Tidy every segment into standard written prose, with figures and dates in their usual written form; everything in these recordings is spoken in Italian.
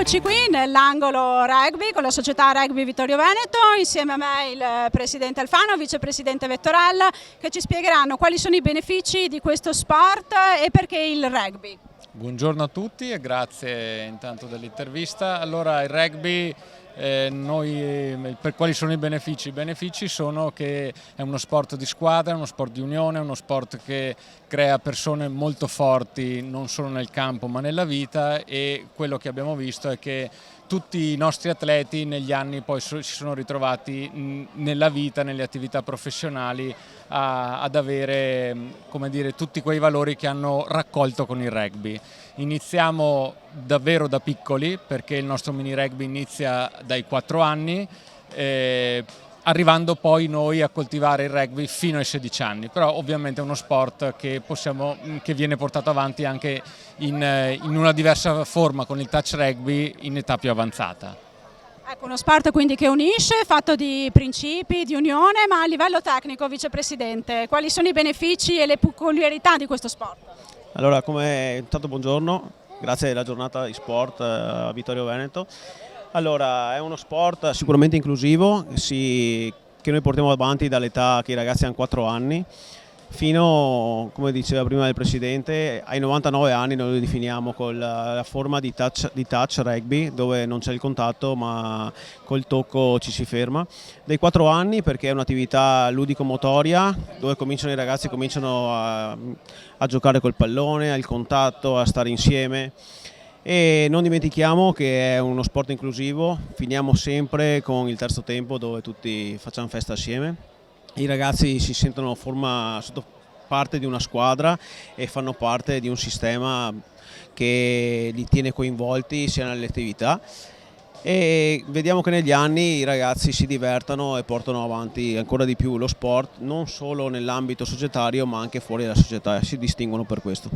Eccoci qui nell'angolo rugby con la società Rugby Vittorio Veneto, insieme a me il presidente Alfano, vicepresidente Vettorella, che ci spiegheranno quali sono i benefici di questo sport e perché il rugby. Buongiorno a tutti e grazie intanto dell'intervista. Allora, il rugby, per quali sono i benefici? I benefici sono che è uno sport di squadra, uno sport di unione, uno sport che crea persone molto forti non solo nel campo ma nella vita, e quello che abbiamo visto è che tutti i nostri atleti negli anni poi si sono ritrovati nella vita, nelle attività professionali ad avere, come dire, tutti quei valori che hanno raccolto con il rugby. Iniziamo davvero da piccoli, perché il nostro mini rugby inizia dai 4 anni, arrivando poi noi a coltivare il rugby fino ai 16 anni, però ovviamente è uno sport che viene portato avanti anche in una diversa forma con il touch rugby in età più avanzata. Ecco, uno sport quindi che unisce, fatto di principi, di unione, ma a livello tecnico, vicepresidente, quali sono i benefici e le peculiarità di questo sport? Allora, intanto buongiorno, grazie della giornata di sport a Vittorio Veneto. Allora, è uno sport sicuramente inclusivo, che noi portiamo avanti dall'età che i ragazzi hanno 4 anni, fino, come diceva prima il Presidente, ai 99 anni noi lo definiamo con la forma di touch rugby, dove non c'è il contatto ma col tocco ci si ferma. Dai 4 anni, perché è un'attività ludico-motoria, dove i ragazzi cominciano a giocare col pallone, al contatto, a stare insieme. E non dimentichiamo che è uno sport inclusivo, finiamo sempre con il terzo tempo dove tutti facciamo festa assieme. I ragazzi si sentono sotto parte di una squadra e fanno parte di un sistema che li tiene coinvolti sia nelle attività, e vediamo che negli anni i ragazzi si divertano e portano avanti ancora di più lo sport, non solo nell'ambito societario ma anche fuori dalla società, e si distinguono per questo.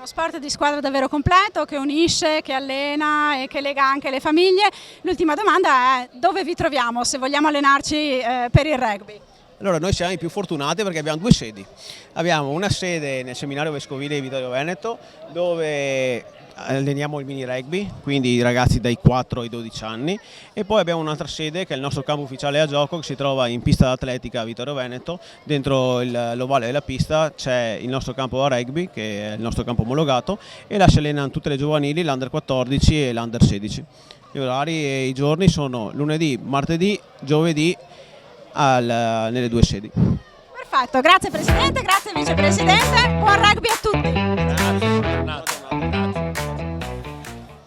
Uno sport di squadra davvero completo, che unisce, che allena e che lega anche le famiglie. L'ultima domanda è: dove vi troviamo se vogliamo allenarci per il rugby? Allora, noi siamo i più fortunati perché abbiamo 2 sedi. Abbiamo una sede nel seminario vescovile di Vittorio Veneto, dove alleniamo il mini rugby, quindi i ragazzi dai 4 ai 12 anni, e poi abbiamo un'altra sede che è il nostro campo ufficiale a gioco, che si trova in pista d'atletica a Vittorio Veneto. Dentro l'ovale della pista c'è il nostro campo da rugby, che è il nostro campo omologato, e là si allenano tutte le giovanili, l'Under 14 e l'Under 16. Gli orari e i giorni sono lunedì, martedì, giovedì nelle 2 sedi. Perfetto, grazie Presidente, grazie Vicepresidente, buon rugby a tutti!